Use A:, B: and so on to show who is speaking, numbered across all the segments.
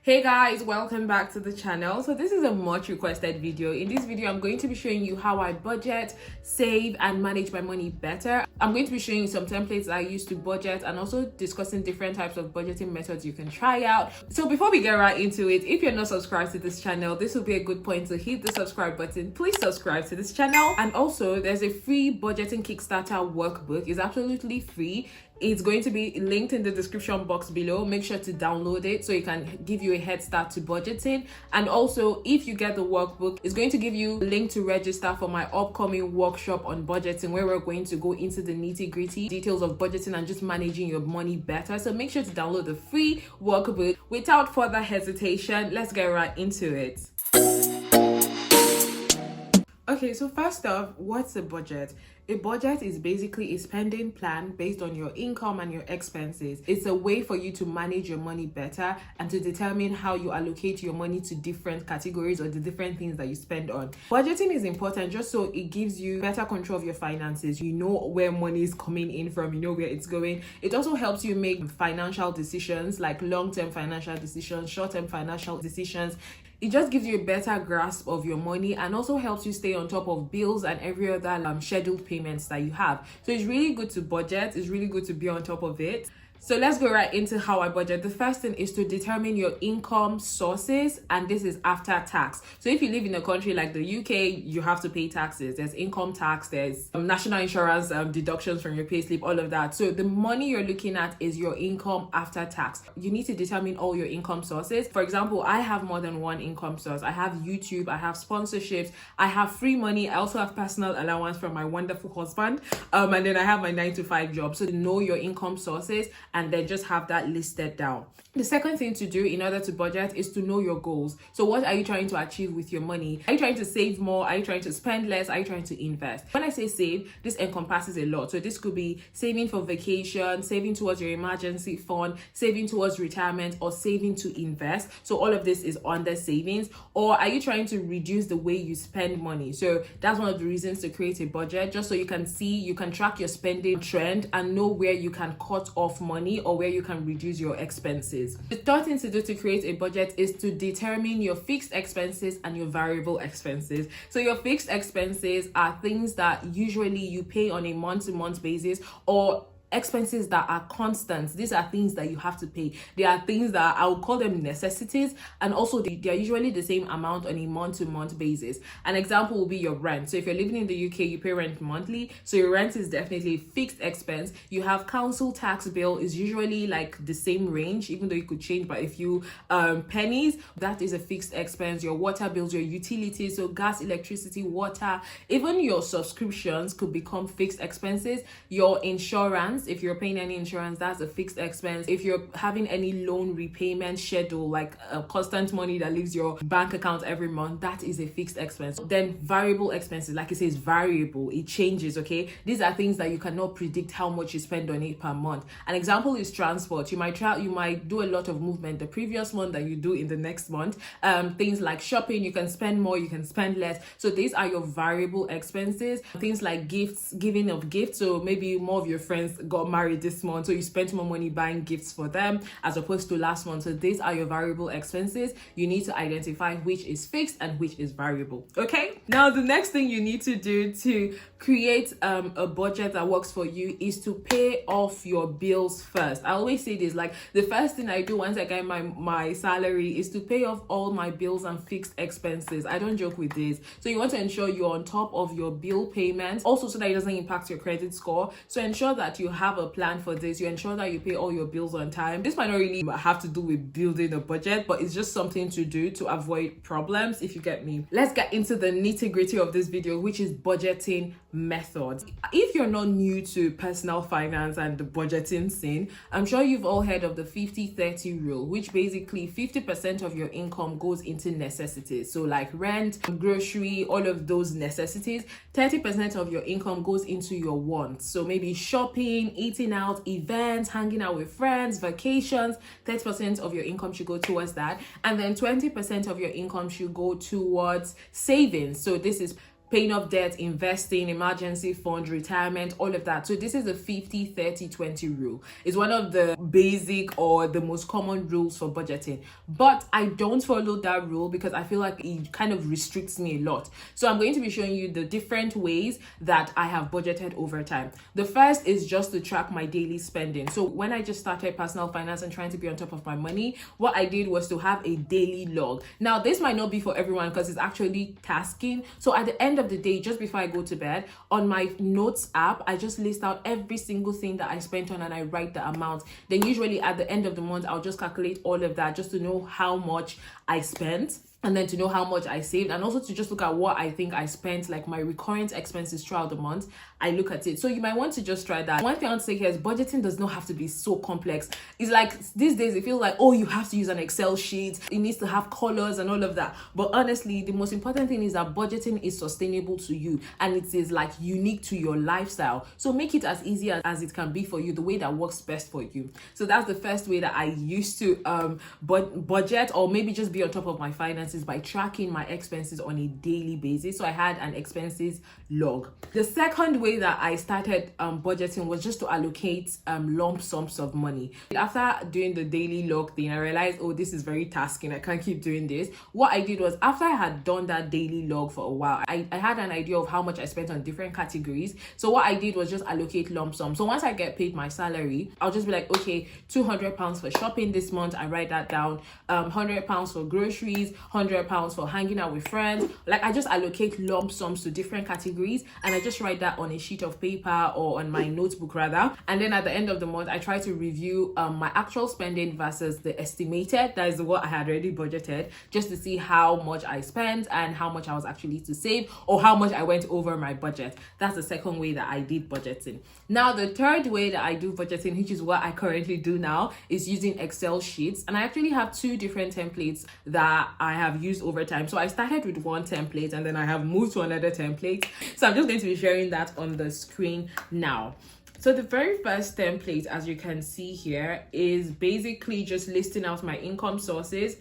A: Hey guys, welcome back to the channel. So this is a much requested video. In this video, I'm going to be showing you how I budget, save, and manage my money better. I'm going to be showing you some templates I use to budget and also discussing different types of budgeting methods you can try out. So before we get right into it, if you're not subscribed to this channel, this will be a good point to hit the subscribe button. Please subscribe to this channel. And also, there's a free budgeting Kickstarter workbook. It's absolutely free. It's going to be linked in the description box below. Make sure to download it so it can give you a head start to budgeting. And also, if you get the workbook, it's going to give you a link to register for my upcoming workshop on budgeting, where we're going to go into the nitty-gritty details of budgeting and just managing your money better. So make sure to download the free workbook. Without further hesitation, let's get right into it. Okay, so first off, what's a budget? A budget is basically a spending plan based on your income and your expenses. It's a way for you to manage your money better and to determine how you allocate your money to different categories or the different things that you spend on. Budgeting is important just so it gives you better control of your finances. You know where money is coming in from, you know where it's going. It also helps you make financial decisions, like long-term financial decisions, short-term financial decisions. It just gives you a better grasp of your money and also helps you stay on top of bills and every other scheduled payments that you have. So it's really good to budget. It's really good to be on top of it. So let's go right into how I budget. The first thing is to determine your income sources, and this is after tax. So if you live in a country like the UK, you have to pay taxes. There's income tax, there's national insurance deductions from your payslip, all of that. So the money you're looking at is your income after tax. You need to determine all your income sources. For example, I have more than one income source. I have YouTube, I have sponsorships, I have free money. I also have personal allowance from my wonderful husband. And then I have my 9-to-5 job. So know your income sources and then just have that listed down. The second thing to do in order to budget is to know your goals. So what are you trying to achieve with your money? Are you trying to save more? Are you trying to spend less? Are you trying to invest? When I say save, this encompasses a lot. So this could be saving for vacation, saving towards your emergency fund, saving towards retirement, or saving to invest. So all of this is under savings. Or are you trying to reduce the way you spend money? So that's one of the reasons to create a budget, just so you can see, you can track your spending trend and know where you can cut off money or where you can reduce your expenses. The third thing to do to create a budget is to determine your fixed expenses and your variable expenses. So your fixed expenses are things that usually you pay on a month-to-month basis, or expenses that are constant. These are things that you have to pay. They are things that I would call them necessities, and also they are usually the same amount on a month-to-month basis. An example will be your rent. So if you're living in the UK, you pay rent monthly, so your rent is definitely a fixed expense. You have council tax bill is usually like the same range, even though it could change by a few pennies. That is a fixed expense. Your water bills, your utilities, so gas, electricity, water, even your subscriptions could become fixed expenses. Your insurance, if you're paying any insurance, that's a fixed expense. If you're having any loan repayment schedule, like a constant money that leaves your bank account every month, that is a fixed expense. Then variable expenses, like it says, variable, it changes. Okay, these are things that you cannot predict how much you spend on it per month. An example is transport. You might do a lot of movement the previous month than you do in the next month. Things like shopping, you can spend more, you can spend less. So these are your variable expenses. Things like gifts, giving of gifts. So maybe more of your friends got married this month, so you spent more money buying gifts for them as opposed to last month. So these are your variable expenses. You need to identify which is fixed and which is variable. Okay, now the next thing you need to do to create a budget that works for you is to pay off your bills first. I always say this, like the first thing I do once I get my salary is to pay off all my bills and fixed expenses. I don't joke with this. So you want to ensure you're on top of your bill payments, also so that it doesn't impact your credit score. So ensure that you have a plan for this. You ensure that you pay all your bills on time. This might not really have to do with building a budget, but it's just something to do to avoid problems, if you get me. Let's get into the nitty-gritty of this video, which is budgeting methods. If you're not new to personal finance and the budgeting scene, I'm sure you've all heard of the 50-30 rule, which basically 50% of your income goes into necessities. So like rent, grocery, all of those necessities. 30% of your income goes into your wants. So maybe shopping, eating out, events, hanging out with friends, vacations. 30% of your income should go towards that. And then 20% of your income should go towards savings. So this is paying off debt, investing, emergency fund, retirement, all of that. So this is a 50-30-20 rule. It's one of the basic or the most common rules for budgeting, but I don't follow that rule because I feel like it kind of restricts me a lot. So I'm going to be showing you the different ways that I have budgeted over time. The first is just to track my daily spending. So when I just started personal finance and trying to be on top of my money, what I did was to have a daily log. Now this might not be for everyone because it's actually tasking. So at the end of the day, just before I go to bed, on my notes app, I just list out every single thing that I spent on and I write the amount. Then usually at the end of the month, I'll just calculate all of that just to know how much I spent, and then to know how much I saved, and also to just look at what I think I spent, like my recurrent expenses throughout the month. I look at it. So you might want to just try that. One thing I want to say here is budgeting does not have to be so complex. It's like these days it feels like, oh, you have to use an Excel sheet, it needs to have colors and all of that. But honestly, the most important thing is that budgeting is sustainable to you and it is like unique to your lifestyle. So make it as easy as it can be for you, the way that works best for you. So that's the first way that I used to budget, or maybe just be on top of my finances, by tracking my expenses on a daily basis. So I had an expenses log. The second way that I started budgeting was just to allocate lump sums of money. After doing the daily log thing, I realized, oh, this is very tasking, I can't keep doing this. What I did was, after I had done that daily log for a while, I had an idea of how much I spent on different categories. So what I did was just allocate lump sum. So once I get paid my salary, I'll just be like, okay, £200 for shopping this month, I write that down, £100 for groceries, £100 for hanging out with friends. Like I just allocate lump sums to different categories and I just write that on a sheet of paper, or on my notebook rather. And then at the end of the month, I try to review my actual spending versus the estimated, that is what I had already budgeted, just to see how much I spent and how much I was actually to save, or how much I went over my budget. That's the second way that I did budgeting. Now the third way that I do budgeting, which is what I currently do now, is using Excel sheets. And I actually have two different templates that I have used over time. So I started with one template and then I have moved to another template. So I'm just going to be sharing that on the screen now. So the very first template, as you can see here, is basically just listing out my income sources.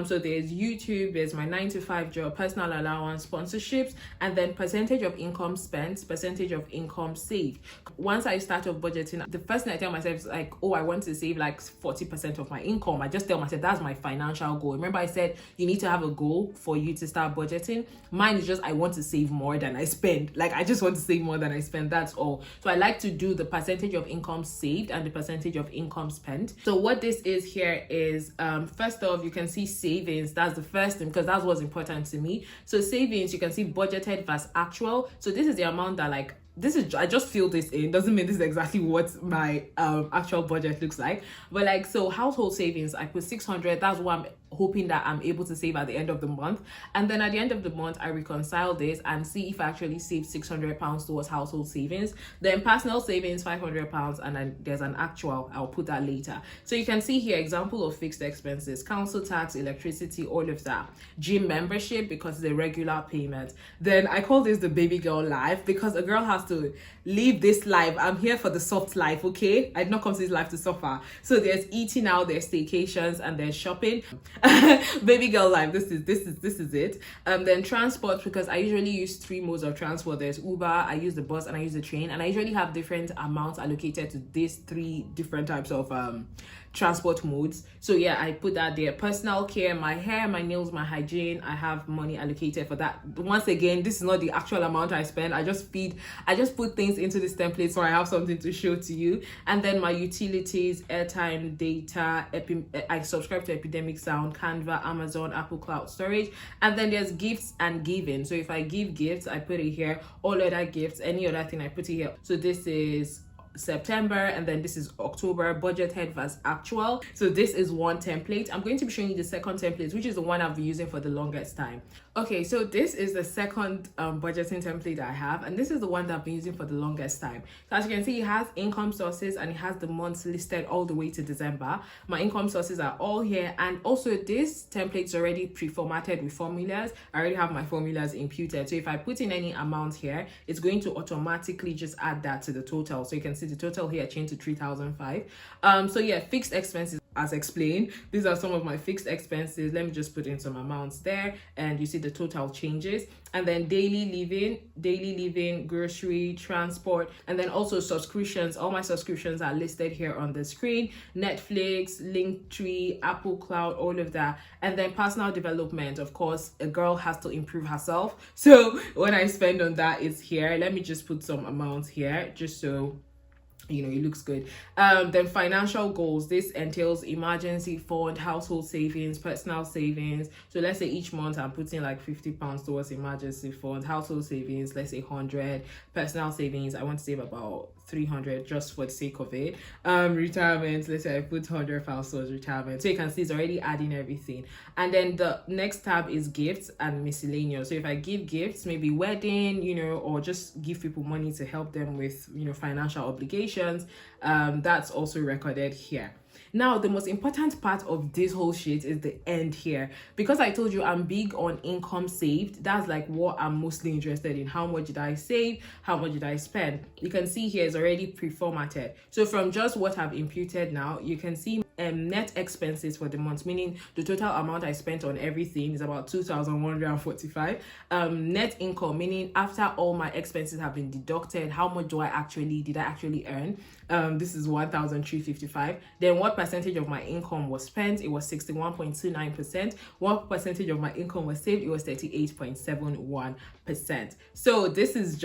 A: So there's YouTube, there's my 9-to-5 job, personal allowance, sponsorships, and then percentage of income spent, percentage of income saved. Once I start off budgeting, the first thing I tell myself is like, oh, I want to save like 40% of my income. I just tell myself that's my financial goal. Remember I said you need to have a goal for you to start budgeting. Mine is just I want to save more than I spend. Like I just want to save more than I spend, that's all. So I like to do the percentage of income saved and the percentage of income spent. So what this is here is, first off, you can see savings. That's the first thing because that's what's important to me. So savings, you can see budgeted versus actual. So this is the amount that like, this is, I just fill this in, doesn't mean this is exactly what my actual budget looks like, but like, so household savings, I put 600. That's what I'm hoping that I'm able to save at the end of the month. And then at the end of the month, I reconcile this and see if I actually saved £600 towards household savings. Then personal savings, £500, and then there's an actual, I'll put that later. So you can see here, example of fixed expenses, council tax, electricity, all of that. Gym membership, because it's a regular payment. Then I call this the baby girl life, because a girl has to live this life. I'm here for the soft life, okay? I did not come to this life to suffer. So there's eating out, there's staycations, and there's shopping. Baby girl life, this is it. Then transport, because I usually use 3 modes of transport. There's Uber, I use the bus, and I use the train, and I usually have different amounts allocated to these 3 different types of transport modes. So yeah, I put that there. Personal care, my hair, my nails, my hygiene, I have money allocated for that. Once again, this is not the actual amount I spend. I just put things into this template so I have something to show to you. And then my utilities, airtime, data, I subscribe to Epidemic Sound, Canva, Amazon, Apple Cloud Storage. And then there's gifts and giving. So if I give gifts, I put it here. All other gifts, any other thing, I put it here. So this is September, and then this is October, budgeted versus actual. So this is one template. I'm going to be showing you the second template, which is the one I've been using for the longest time. Okay, so this is the second budgeting template I have, and this is the one that I've been using for the longest time. So as you can see, it has income sources and it has the months listed all the way to December. My income sources are all here, and also this template is already pre-formatted with formulas. I already have my formulas imputed, so if I put in any amount here, it's going to automatically just add that to the total. So you can see the total here changed to 3,005. So yeah, fixed expenses. as explained, these are some of my fixed expenses. Let me just put in some amounts there, and you see the total changes. And then daily living, grocery, transport, and then also subscriptions. All my subscriptions are listed here on the screen: Netflix, Linktree, Apple Cloud, all of that. And then personal development, of course, a girl has to improve herself, so when I spend on that, it's here. Let me just put some amounts here just so it looks good. Then financial goals, this entails emergency fund, household savings, personal savings. So let's say each month I'm putting like £50 towards emergency fund, household savings, let's say 100, personal savings, I want to save about 300 just for the sake of it. Retirement, let's say I put £100 towards retirement. So you can see it's already adding everything. And then the next tab is gifts and miscellaneous. So if I give gifts, maybe wedding, or just give people money to help them with financial obligations, that's also recorded here. Now, the most important part of this whole shit is the end here. Because I told you I'm big on income saved, that's like what I'm mostly interested in. How much did I save? How much did I spend? You can see here is already pre-formatted. So from just what I've imputed now, you can see net expenses for the month, meaning the total amount I spent on everything is about 2,145. Net income, meaning after all my expenses have been deducted, how much did I actually earn? This is 1,355. Then what percentage of my income was spent? It was 61.29%. What percentage of my income was saved? It was 38.71%. So this is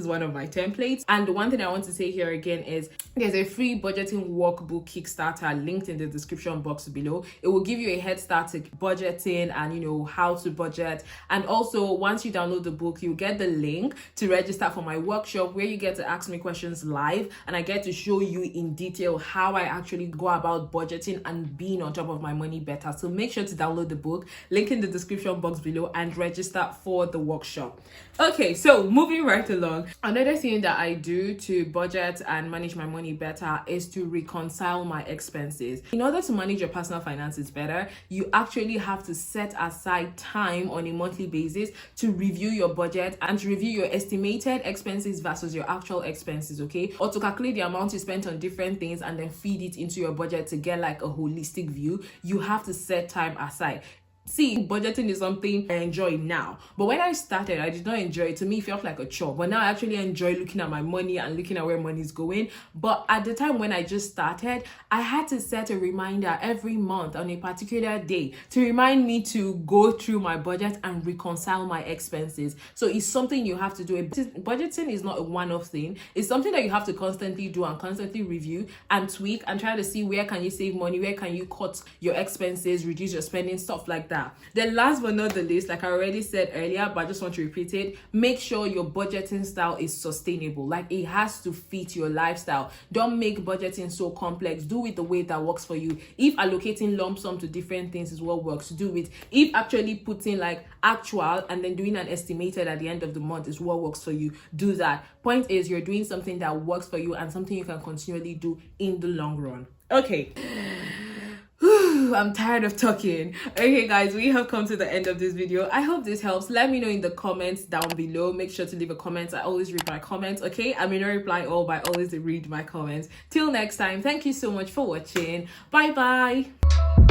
A: one of my templates. And the one thing I want to say here again is there's a free budgeting workbook Kickstarter linked in the description box below. It will give you a head start to budgeting and how to budget. And also, once you download the book, you get the link to register for my workshop where you get to ask me questions live, and I get to show you in detail how I actually go about budgeting and being on top of my money better. So make sure to download the book, link in the description box below, and register for the workshop. Okay, so moving right along, another thing that I do to budget and manage my money better is to reconcile my expenses. In order to manage your personal finances better, you actually have to set aside time on a monthly basis to review your budget and to review your estimated expenses versus your actual expenses, okay? Or to calculate the amount you spent on different things and then feed it into your budget to get like a holistic view. You have to set time aside. See, budgeting is something I enjoy now, but when I started, I did not enjoy it. To me, it felt like a chore, but now I actually enjoy looking at my money and looking at where money is going. But at the time when I just started, I had to set a reminder every month on a particular day to remind me to go through my budget and reconcile my expenses. So it's something you have to do. Budgeting is not a one-off thing. It's something that you have to constantly do and constantly review and tweak and try to see where can you save money, where can you cut your expenses, reduce your spending, stuff like that. Then last but not the least, like I already said earlier, but I just want to repeat it, make sure your budgeting style is sustainable. Like it has to fit your lifestyle. Don't make budgeting so complex. Do it the way that works for you. If allocating lump sum to different things is what works, do it. If actually putting like actual and then doing an estimated at the end of the month is what works for you, do that. Point is, you're doing something that works for you and something you can continually do in the long run. Okay. I'm tired of talking. Okay guys, we have come to the end of this video. I hope this helps. Let me know in the comments down below. Make sure to leave a comment. I always read my comments, okay? I may not reply all, but I always read my comments. Till next time, thank you so much for watching. Bye bye.